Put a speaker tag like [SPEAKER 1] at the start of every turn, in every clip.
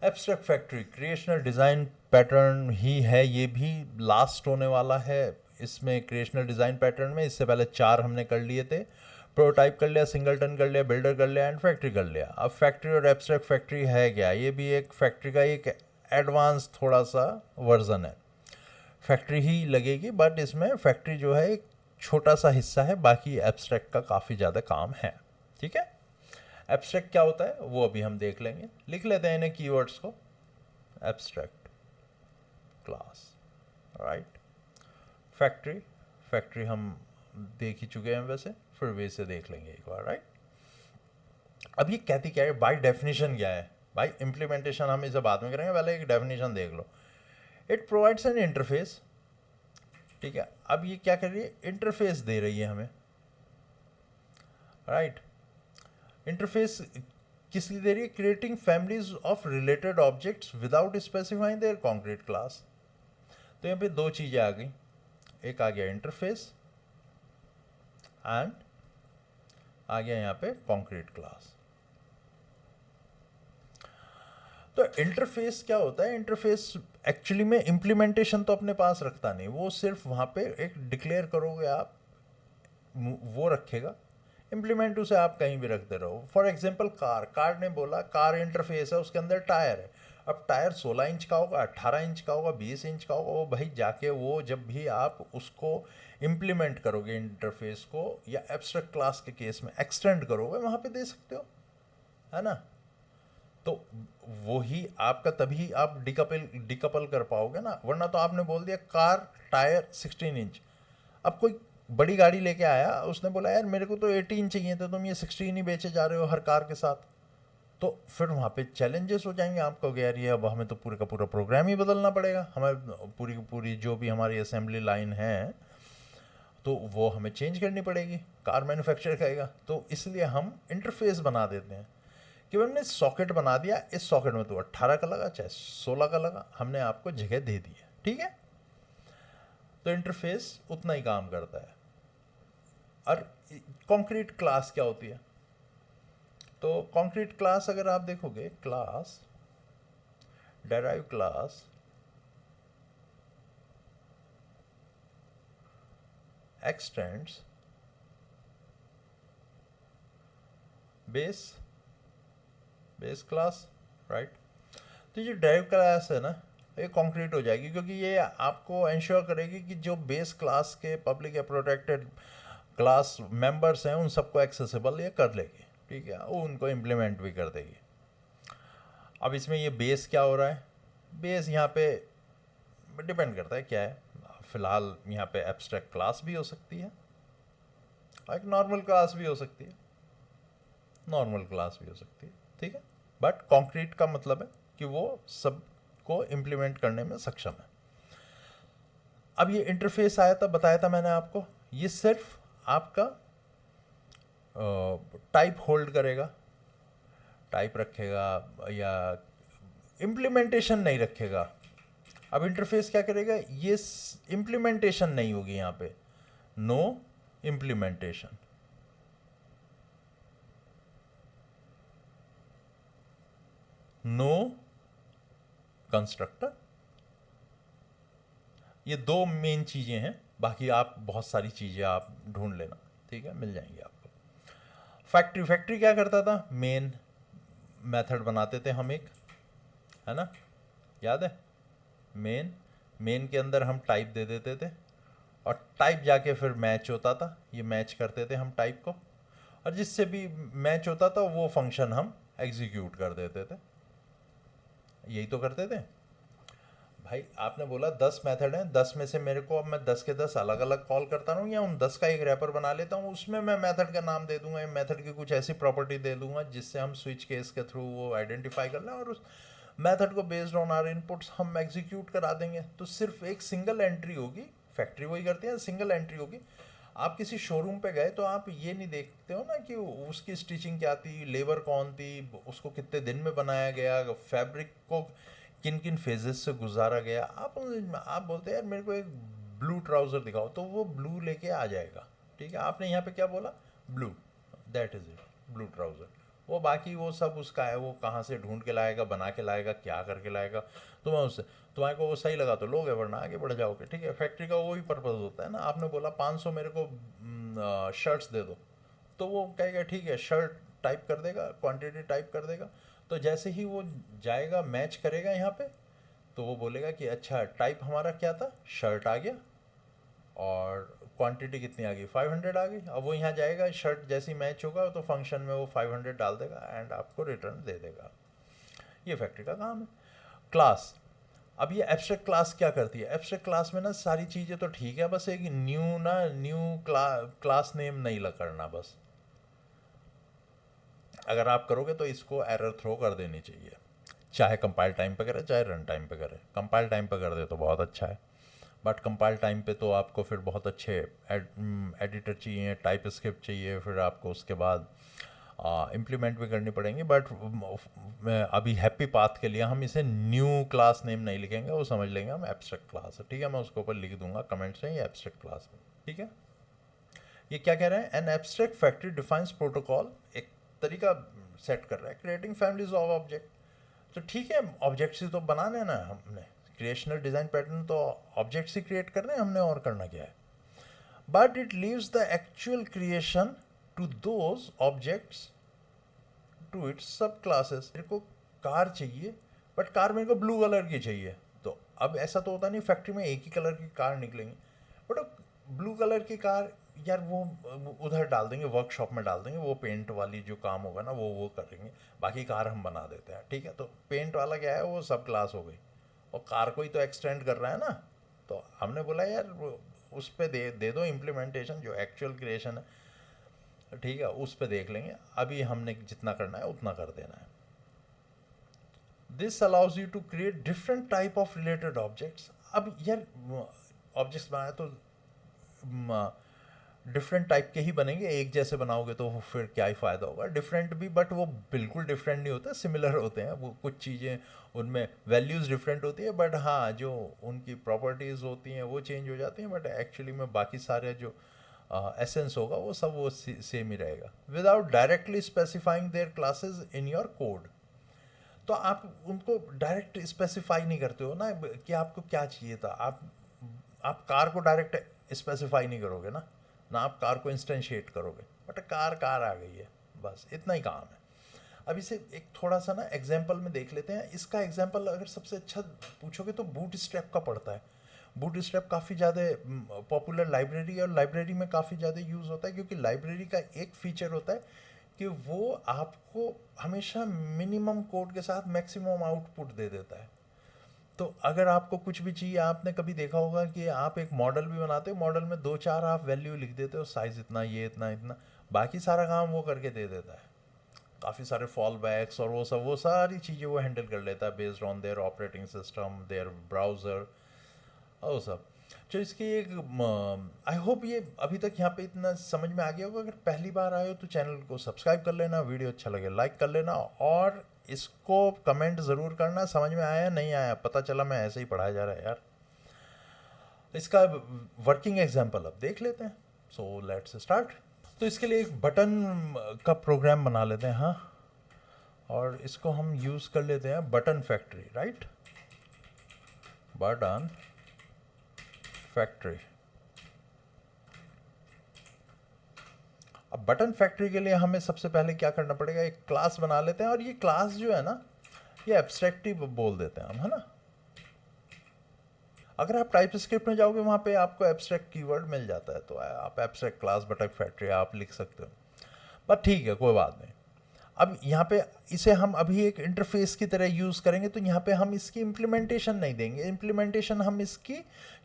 [SPEAKER 1] Abstract factory creational design pattern ही है, ये भी लास्ट होने वाला है इसमें। क्रिएशनल डिज़ाइन पैटर्न में इससे पहले 4 हमने कर लिए थे। प्रोटोटाइप कर लिया, सिंगलटन कर लिया, बिल्डर कर लिया एंड फैक्ट्री कर लिया। अब फैक्ट्री और एब्स्ट्रैक्ट फैक्ट्री है क्या, ये भी एक फैक्ट्री का एक एडवांस थोड़ा सा वर्जन है। फैक्ट्री ही लगेगी बट इसमें फैक्ट्री जो है एक छोटा सा हिस्सा है, बाकी एब्स्ट्रैक्ट का काफ़ी ज़्यादा काम है। ठीक है, एब्स्ट्रैक्ट क्या होता है वो अभी हम देख लेंगे। लिख लेते हैं इन्हें कीवर्ड्स को। Abstract class, right. Factory, factory हम देख ही चुके हैं वैसे, फिर वे से देख लेंगे एक बार, राइट। अब ये कहती क्या है, बाय डेफिनेशन क्या है भाई, इम्प्लीमेंटेशन हम इसे बाद में करेंगे, पहले एक डेफिनेशन देख लो। It provides an interface. ठीक है, अब ये क्या कर रही है, इंटरफेस दे रही है हमें, राइट। इंटरफेस किस लिए दे रही है, creating families of related objects without specifying their concrete class. तो यहाँ पे दो चीज़ें आ गई, एक आ गया इंटरफेस एंड आ गया यहाँ पे कॉन्क्रीट क्लास। तो इंटरफेस क्या होता है, इंटरफेस एक्चुअली में इम्प्लीमेंटेशन तो अपने पास रखता नहीं, वो सिर्फ वहाँ पे एक डिक्लेयर करोगे आप, वो रखेगा। इम्प्लीमेंट उसे आप कहीं भी रखते रहो। फॉर एग्जांपल कार, कार ने बोला कार इंटरफेस है, उसके अंदर टायर है। अब टायर 16 इंच का होगा, 18 इंच का होगा, 20 इंच का होगा, वो भाई जाके वो जब भी आप उसको इम्प्लीमेंट करोगे इंटरफेस को, या एब्स्ट्रैक्ट क्लास के केस में एक्सटेंड करोगे, वहाँ पे दे सकते हो, है ना। तो वो ही आपका, तभी आप डिकपल कर पाओगे ना, वरना तो आपने बोल दिया कार टायर 16 इंच। अब कोई बड़ी गाड़ी लेके आया, उसने बोला यार मेरे को तो 18 चाहिए, तो तुम ये 16 ही बेचे जा रहे हो हर कार के साथ, तो फिर वहाँ पे चैलेंजेस हो जाएंगे। आप कहोगे यार ये अब हमें तो पूरे का पूरा प्रोग्राम ही बदलना पड़ेगा, हमें पूरी की पूरी जो भी हमारी असेंबली लाइन है तो वो हमें चेंज करनी पड़ेगी, कार मैन्युफैक्चर करेगा। तो इसलिए हम इंटरफेस बना देते हैं कि हमने सॉकेट बना दिया, इस सॉकेट में तो 18 का लगा चाहे 16 का लगा, हमने आपको जगह दे दी है। ठीक है, तो इंटरफेस उतना ही काम करता है। और कॉन्क्रीट क्लास क्या होती है, तो कॉन्क्रीट क्लास अगर आप देखोगे, class derive class x tends base base class, right. तो ये डेराइव क्लास है ना, ये कॉन्क्रीट हो जाएगी, क्योंकि ये आपको इंश्योर करेगी कि जो बेस क्लास के पब्लिक या प्रोटेक्टेड क्लास मेंबर्स हैं उन सबको एक्सेसिबल ये कर लेगी। ठीक है, वो उनको इम्प्लीमेंट भी कर देगी। अब इसमें ये बेस क्या हो रहा है, बेस यहाँ पे डिपेंड करता है क्या है। फिलहाल यहाँ पे एब्स्ट्रैक्ट क्लास भी हो सकती है और एक नॉर्मल क्लास भी हो सकती है, नॉर्मल क्लास भी हो सकती है। ठीक है, बट कॉन्क्रीट का मतलब है कि वो सबको इम्प्लीमेंट करने में सक्षम है। अब ये इंटरफेस आया था, बताया था मैंने आपको, ये सिर्फ आपका टाइप होल्ड करेगा, टाइप रखेगा, या इम्प्लीमेंटेशन नहीं रखेगा। अब इंटरफेस क्या करेगा, ये इम्प्लीमेंटेशन नहीं होगी यहाँ पे, नो इम्प्लीमेंटेशन। नो कंस्ट्रक्टर, ये दो मेन चीज़ें हैं, बाकी आप बहुत सारी चीज़ें आप ढूंढ लेना, ठीक है, मिल जाएंगी आपको। फैक्ट्री, फैक्ट्री क्या करता था, मेन मेथड बनाते थे हम एक, है ना, याद है, मेन, मेन के अंदर हम टाइप दे देते थे और टाइप जाके फिर मैच होता था, ये मैच करते थे हम टाइप को, और जिससे भी मैच होता था वो फंक्शन हम एग्जीक्यूट कर देते थे। यही तो करते थे भाई। आपने बोला 10 मेथड हैं, 10 में से मेरे को अब मैं 10 के 10 अलग अलग कॉल करता रहूँ, या उन 10 का एक रैपर बना लेता हूँ, उसमें मैं मेथड का नाम दे दूंगा, मेथड की कुछ ऐसी प्रॉपर्टी दे दूंगा जिससे हम स्विच केस के थ्रू वो आइडेंटिफाई कर लें, और उस मेथड को बेस्ड ऑन आर इनपुट्स हम एग्जीक्यूट करा देंगे। तो सिर्फ एक सिंगल एंट्री होगी, फैक्ट्री वही करती है, सिंगल एंट्री होगी। आप किसी शोरूम पे गए तो आप ये नहीं देखते हो ना कि उसकी स्टिचिंग क्या थी, लेबर कौन थी, उसको कितने दिन में बनाया गया, फैब्रिक को किन किन फेजेस से गुजारा गया। आप बोलते हैं यार मेरे को एक ब्लू ट्राउज़र दिखाओ, तो वो ब्लू लेके आ जाएगा। ठीक है, आपने यहाँ पे क्या बोला, blue, that is it, blue trouser. वो बाकी वो सब उसका है, वो कहाँ से ढूंढ के लाएगा, बना के लाएगा, क्या करके लाएगा। तुम्हें उससे तुम्हारे को वो सही लगा तो लोगे, वरना आगे बढ़ जाओगे। ठीक है, फैक्ट्री का वही पर्पज़ होता है ना। आपने बोला 500 मेरे को शर्ट्स दे दो, तो वो कहेगा ठीक है, शर्ट टाइप कर देगा, क्वांटिटी टाइप कर देगा। तो जैसे ही वो जाएगा मैच करेगा यहाँ पे, तो वो बोलेगा कि अच्छा टाइप हमारा क्या था, शर्ट आ गया, और क्वांटिटी कितनी आ गई, 500 आ गई। अब वो यहाँ जाएगा, शर्ट जैसी मैच होगा तो फंक्शन में वो 500 डाल देगा एंड आपको रिटर्न दे देगा। ये फैक्ट्री का काम है। क्लास, अब ये एब्स्ट्रैक्ट क्लास क्या करती है? एब्स्ट्रैक्ट क्लास में ना सारी चीज़ें तो ठीक है, बस एक न्यू क्लास नेम नहीं करना बस। अगर आप करोगे तो इसको एरर थ्रो कर देनी चाहिए, चाहे कंपाइल टाइम पे करे चाहे रन टाइम पे करे। कंपाइल टाइम पे कर दे तो बहुत अच्छा है, बट कंपाइल टाइम पे तो आपको फिर बहुत अच्छे एडिटर चाहिए, टाइप स्क्रिप्ट चाहिए, फिर आपको उसके बाद इम्प्लीमेंट भी करनी पड़ेंगी। बट अभी हैप्पी पाथ के लिए हम इसे न्यू क्लास नेम नहीं लिखेंगे, वो समझ लेंगे हम एब्स्ट्रैक्ट क्लास है। ठीक है, मैं उसके ऊपर लिख दूंगा कमेंट से, ये एब्स्ट्रैक्ट क्लास है। ठीक है, ये क्या कह रहे हैं? An abstract factory defines protocol, एक तरीका सेट कर रहा है क्रिएटिंग फैमिलीज ऑफ ऑब्जेक्ट। तो ठीक है, ऑब्जेक्ट्स ही तो बनाने ना हमने, क्रिएशनल डिज़ाइन पैटर्न तो ऑब्जेक्ट्स ही क्रिएट करने हैं हमने, और करना क्या है। But it leaves the actual creation to those objects to its subclasses. मेरे को कार चाहिए, बट कार मेरे को ब्लू कलर की चाहिए। तो अब ऐसा तो होता नहीं फैक्ट्री में एक ही कलर की कार निकलेंगी, बट ब्लू कलर की कार यार वो उधर डाल देंगे, वर्कशॉप में डाल देंगे, वो पेंट वाली जो काम होगा ना वो करेंगे, बाकी कार हम बना देते हैं। ठीक है, तो पेंट वाला क्या है, वो सब क्लास हो गई, और कार को ही तो एक्सटेंड कर रहा है ना। तो हमने बोला यार उस पर दे दो इम्प्लीमेंटेशन, जो एक्चुअल क्रिएशन है ठीक है उस पर देख लेंगे, अभी हमने जितना करना है उतना कर देना है। This allows you to create different type of related objects. अब यार ऑब्जेक्ट्स बनाए तो डिफरेंट टाइप के ही बनेंगे, एक जैसे बनाओगे तो फिर क्या ही फ़ायदा होगा। डिफरेंट भी, बट वो बिल्कुल डिफरेंट नहीं होते, सिमिलर होते हैं। वो कुछ चीज़ें उनमें वैल्यूज़ डिफरेंट होती है, बट हाँ जो उनकी प्रॉपर्टीज़ होती हैं वो चेंज हो जाती हैं, बट एक्चुअली में बाकी सारे जो एसेंस होगा वो सब वो सेम ही रहेगा। Without directly specifying there classes in your code. तो आप उनको डायरेक्ट स्पेसिफाई नहीं करते हो ना कि आपको क्या चाहिए था। आप कार को डायरेक्ट स्पेसिफाई नहीं करोगे ना आप कार को इंस्टेंशिएट करोगे, बट कार आ गई है, बस इतना ही काम है। अब इसे एक थोड़ा सा ना एग्जाम्पल में देख लेते हैं। इसका एग्जाम्पल अगर सबसे अच्छा पूछोगे तो बूट स्ट्रैप का पड़ता है। बूट स्ट्रैप काफ़ी ज़्यादा पॉपुलर लाइब्रेरी है, और लाइब्रेरी में काफ़ी ज़्यादा यूज़ होता है, क्योंकि लाइब्रेरी का एक फीचर होता है कि वो आपको हमेशा मिनिमम कोड के साथ मैक्सिमम आउटपुट दे देता है। तो अगर आपको कुछ भी चाहिए, आपने कभी देखा होगा कि आप एक मॉडल भी बनाते हो, मॉडल में 2-4 आप वैल्यू लिख देते हो, साइज़ इतना, ये इतना इतना, बाकी सारा काम वो करके दे देता है। काफ़ी सारे फॉल बैक्स और वो सारी चीज़ें वो हैंडल कर लेता है based on their operating system, their browser और वो सब। जो इसकी एक आई होप ये अभी तक यहाँ पे इतना समझ में आ गया होगा। अगर पहली बार आए हो तो चैनल को सब्सक्राइब कर लेना, वीडियो अच्छा लगे लाइक कर लेना, और इसको कमेंट ज़रूर करना समझ में आया नहीं आया। पता चला मैं ऐसे ही पढ़ाया जा रहा है यार। इसका वर्किंग एग्जाम्पल अब देख लेते हैं। So let's start. तो इसके लिए एक बटन का प्रोग्राम बना लेते हैं, हाँ, और इसको हम यूज़ कर लेते हैं button factory, right, button factory. अब बटन फैक्ट्री के लिए हमें सबसे पहले क्या करना पड़ेगा, एक क्लास बना लेते हैं। और ये क्लास जो है ना, ये एब्स्ट्रैक्टिव बोल देते हैं हम, है ना। अगर आप टाइप स्क्रिप्ट में जाओगे वहाँ पे आपको एब्स्ट्रैक्ट कीवर्ड मिल जाता है, तो आप एब्स्ट्रैक्ट क्लास बटन फैक्ट्री आप लिख सकते हो। पर ठीक है, कोई बात नहीं। अब यहाँ पे इसे हम अभी एक इंटरफेस की तरह यूज़ करेंगे, तो यहाँ पे हम इसकी इम्प्लीमेंटेशन नहीं देंगे। इम्प्लीमेंटेशन हम इसकी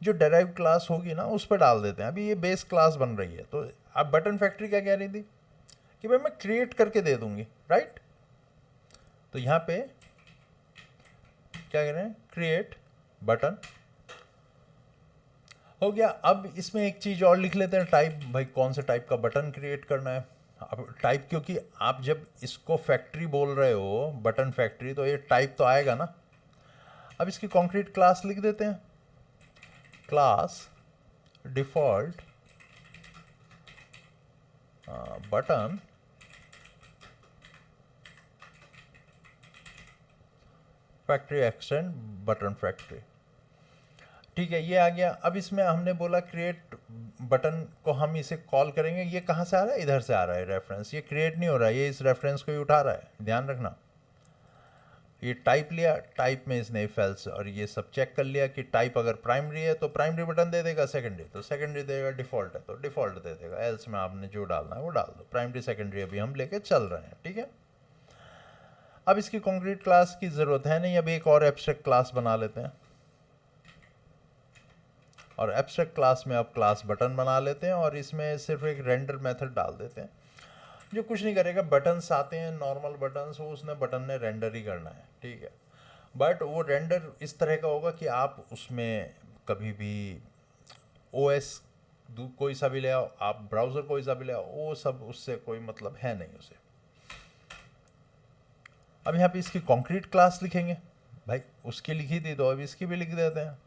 [SPEAKER 1] जो डेराइव क्लास होगी ना उस पर डाल देते हैं। अभी ये बेस क्लास बन रही है। तो अब बटन फैक्ट्री क्या कह रही थी कि भाई मैं क्रिएट करके दे दूंगी, राइट। तो यहाँ पे क्या कह रहे हैं, क्रिएट बटन हो गया। अब इसमें एक चीज़ और लिख लेते हैं, टाइप। भाई कौन से टाइप का बटन क्रिएट करना है। अब टाइप, क्योंकि आप जब इसको फैक्ट्री बोल रहे हो बटन फैक्ट्री, तो ये टाइप तो आएगा ना। अब इसकी कॉन्क्रीट क्लास लिख देते हैं, class default button factory extend button factory, ठीक है, ये आ गया। अब इसमें हमने बोला क्रिएट बटन को हम इसे कॉल करेंगे, ये कहाँ से आ रहा है, इधर से आ रहा है रेफरेंस, ये क्रिएट नहीं हो रहा है, ये इस रेफरेंस को ही उठा रहा है, ध्यान रखना। ये टाइप लिया, टाइप में इसने इफ एल्स और ये सब चेक कर लिया कि टाइप अगर प्राइमरी है तो प्राइमरी बटन दे देगा, सेकेंडरी तो सेकेंडरी देगा, डिफॉल्ट है तो डिफॉल्ट दे देगा, एल्स में आपने जो डालना है वो डाल दो। प्राइमरी सेकेंडरी अभी हम लेके चल रहे हैं, ठीक है। अब इसकी कॉन्क्रीट क्लास की ज़रूरत है नहीं, अब एक और एब्स्ट्रैक्ट क्लास बना लेते हैं, और एब्स्ट्रैक्ट क्लास में अब क्लास बटन बना लेते हैं और इसमें सिर्फ एक रेंडर मेथड डाल देते हैं जो कुछ नहीं करेगा। बटन्स आते हैं नॉर्मल बटन्स, वो उसने बटन ने रेंडर ही करना है, ठीक है। बट वो रेंडर इस तरह का होगा कि आप उसमें कभी भी ओएस कोई सा भी ले आओ, आप ब्राउज़र कोई सा भी ले आओ, वो सब उससे कोई मतलब है नहीं उसे। अब यहाँ पे इसकी कॉन्क्रीट क्लास लिखेंगे, भाई उसकी लिखी थी तो अब इसकी भी लिख देते हैं।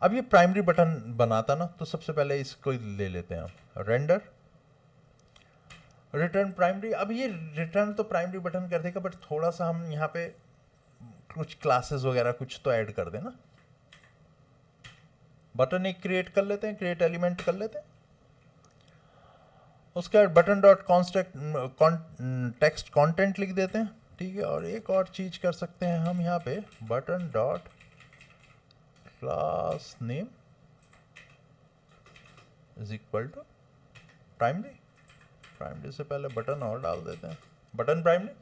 [SPEAKER 1] अब ये प्राइमरी बटन बनाता ना, तो सबसे पहले इसको ले लेते हैं हम, रेंडर रिटर्न प्राइमरी। अब ये रिटर्न तो प्राइमरी बटन कर देगा, बट थोड़ा सा हम यहाँ पे कुछ क्लासेस वगैरह कुछ तो ऐड कर देना। बटन एक क्रिएट कर लेते हैं, क्रिएट एलिमेंट कर लेते हैं, उसके बाद बटन डॉट टेक्स्ट कंटेंट लिख देते हैं, ठीक है। और एक और चीज कर सकते हैं हम यहाँ पे, button dot class name is equal to primary. Primary से पहले बटन और डाल देते हैं, बटन प्राइमरी।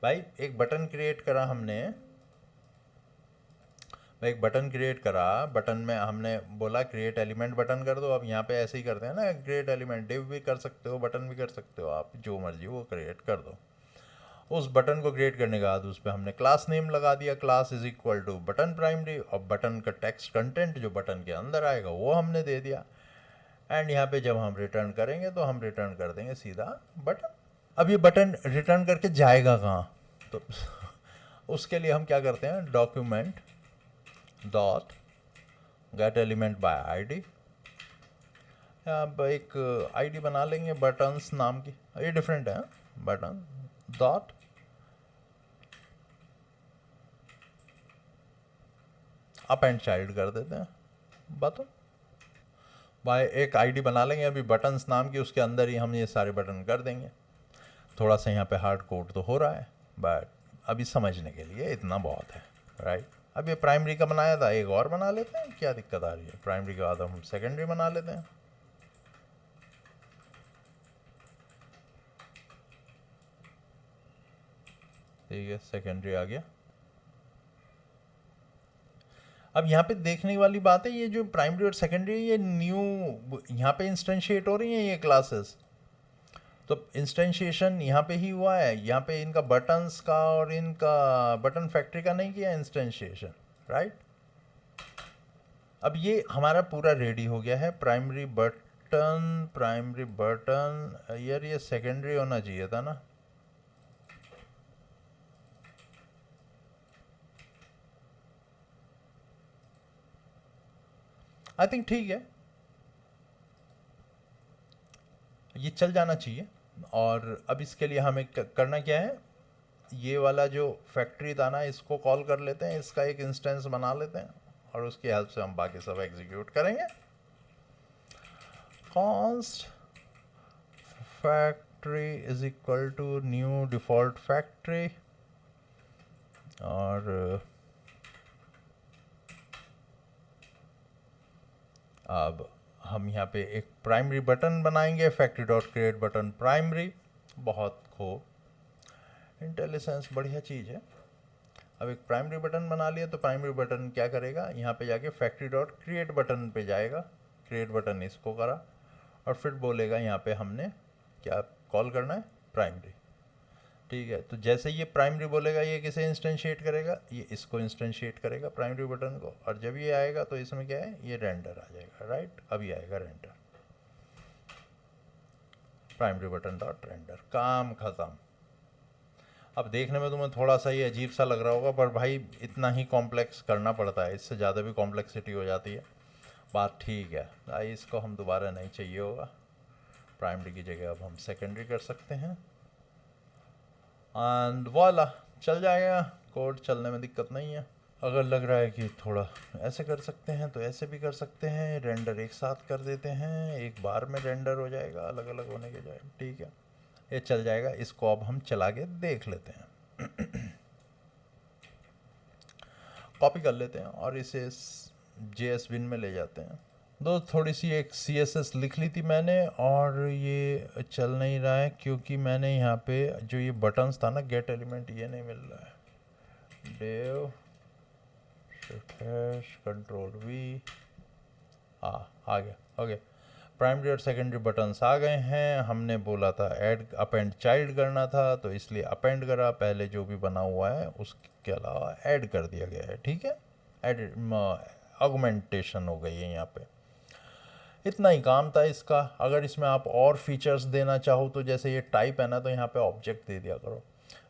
[SPEAKER 1] भाई एक बटन क्रिएट करा हमने, एक बटन क्रिएट करा, बटन में हमने बोला क्रिएट एलिमेंट बटन कर दो। अब यहाँ पे ऐसे ही करते हैं ना, क्रिएट एलिमेंट डिव भी कर सकते हो, बटन भी कर सकते हो, आप जो मर्जी वो क्रिएट कर दो। उस बटन को क्रिएट करने के बाद उस पर हमने क्लास नेम लगा दिया, class is equal to button primary, और बटन का टेक्स्ट कंटेंट जो बटन के अंदर आएगा वो हमने दे दिया। एंड यहाँ पे जब हम रिटर्न करेंगे तो हम रिटर्न कर देंगे सीधा बटन। अब ये बटन रिटर्न करके जाएगा कहाँ, तो उसके लिए हम क्या करते हैं, document dot gate element by ID. अब एक आईडी बना लेंगे बटन्स नाम की, ये डिफरेंट है, button dot up and child कर देते हैं बटन बाय, एक आईडी बना लेंगे अभी बटन्स नाम की, उसके अंदर ही हम ये सारे बटन कर देंगे। थोड़ा सा यहाँ पे हार्ड कोड तो हो रहा है, बट अभी समझने के लिए इतना बहुत है, राइट। अब ये प्राइमरी का बनाया था, एक और बना लेते हैं, क्या दिक्कत आ रही है। प्राइमरी के बाद हम सेकेंडरी बना लेते हैं, ठीक है, सेकेंडरी आ गया। अब यहाँ पे देखने वाली बात है, ये जो प्राइमरी और सेकेंडरी ये न्यू यहाँ पे इंस्टेंशिएट हो रही हैं ये क्लासेस, तो इंस्टेंशिएशन यहाँ पे ही हुआ है, यहाँ पे इनका बटन्स का और इनका बटन फैक्ट्री का नहीं किया इंस्टेंशिएशन, राइट। अब ये हमारा पूरा रेडी हो गया है, प्राइमरी बटन यार ये सेकेंडरी होना चाहिए था ना, आई थिंक ठीक है, ये चल जाना चाहिए। और अब इसके लिए हमें करना क्या है, ये वाला जो फैक्ट्री था ना इसको कॉल कर लेते हैं, इसका एक इंस्टेंस बना लेते हैं और उसकी हेल्प से हम बाकी सब एग्जीक्यूट करेंगे। Const factory is equal to new default factory, और अब हम यहाँ पे एक प्राइमरी बटन बनाएंगे, factory dot create button primary. बहुत खूब, इंटेलिजेंस बढ़िया चीज़ है। अब एक प्राइमरी बटन बना लिया तो प्राइमरी बटन क्या करेगा, यहाँ पे जाके फैक्ट्री डॉट क्रिएट बटन पे जाएगा, क्रिएट बटन इसको करा और फिर बोलेगा यहाँ पे हमने क्या कॉल करना है, प्राइमरी, ठीक है। तो जैसे ये प्राइमरी बोलेगा ये किसे इंस्टेंशिएट करेगा, ये इसको इंस्टेंशिएट करेगा प्राइमरी बटन को, और जब ये आएगा तो इसमें क्या है, ये रेंडर आ जाएगा, राइट। अभी आएगा render, primary button dot render, काम खत्म। अब देखने में तुम्हें थोड़ा सा ये अजीब सा लग रहा होगा, पर भाई इतना ही कॉम्प्लेक्स करना पड़ता है, इससे ज़्यादा भी कॉम्प्लेक्सिटी हो जाती है, बात ठीक है। भाई इसको हम दोबारा नहीं चाहिए होगा, प्राइमरी की जगह अब हम सेकेंडरी कर सकते हैं। एंड वाला चल जाएगा, कोड चलने में दिक्कत नहीं है। अगर लग रहा है कि थोड़ा ऐसे कर सकते हैं तो ऐसे भी कर सकते हैं, रेंडर एक साथ कर देते हैं, एक बार में रेंडर हो जाएगा अलग अलग होने के जाए, ठीक है, ये चल जाएगा। इसको अब हम चला के देख लेते हैं। कॉपी कर लेते हैं और इसे JS Bin में ले जाते हैं। दोस्त थोड़ी सी एक CSS लिख ली थी मैंने, और ये चल नहीं रहा है क्योंकि मैंने यहाँ पे जो ये बटन्स था ना, गेट एलिमेंट, ये नहीं मिल रहा है। डेव कंट्रोल V, आ गया, ओके। प्राइमरी और सेकेंडरी बटन्स आ गए हैं। हमने बोला था ऐड अपेंड चाइल्ड करना था, तो इसलिए अपेंड करा, पहले जो भी बना हुआ है उसके अलावा ऐड कर दिया गया है, ठीक है। एड ऑगमेंटेशन हो गई है यहाँ पे। इतना ही काम था इसका। अगर इसमें आप और फीचर्स देना चाहो तो जैसे ये टाइप है ना, तो यहाँ पे ऑब्जेक्ट दे दिया करो,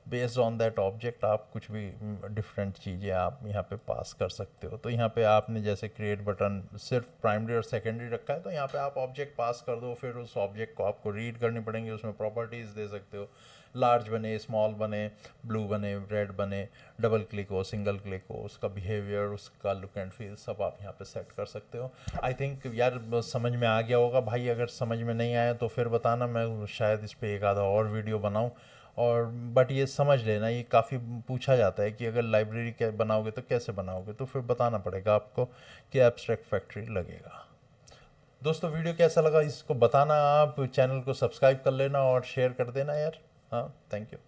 [SPEAKER 1] बेस्ड ऑन दैट ऑब्जेक्ट आप कुछ भी डिफरेंट चीज़ें आप यहाँ पे पास कर सकते हो। तो यहाँ पे आपने जैसे क्रिएट बटन सिर्फ प्राइमरी और सेकेंडरी रखा है, तो यहाँ पे आप ऑब्जेक्ट पास कर दो, फिर उस ऑब्जेक्ट को आपको रीड करनी पड़ेंगी, उसमें प्रॉपर्टीज़ दे सकते हो, लार्ज बने, स्मॉल बने, ब्लू बने, रेड बने, डबल क्लिक हो, सिंगल क्लिक हो, उसका बिहेवियर, उसका लुक एंड फील सब आप यहाँ पे सेट कर सकते हो। आई थिंक यार समझ में आ गया होगा भाई। अगर समझ में नहीं आया तो फिर बताना, मैं शायद इस पर एक आधा और वीडियो बनाऊँ। और बट ये समझ लेना, ये काफ़ी पूछा जाता है कि अगर लाइब्रेरी क्या बनाओगे तो कैसे बनाओगे, तो फिर बताना पड़ेगा आपको कि एब्स्ट्रैक्ट फैक्ट्री लगेगा। दोस्तों वीडियो कैसा लगा इसको बताना, आप चैनल को सब्सक्राइब कर लेना और शेयर कर देना यार। हाँ, थैंक यू।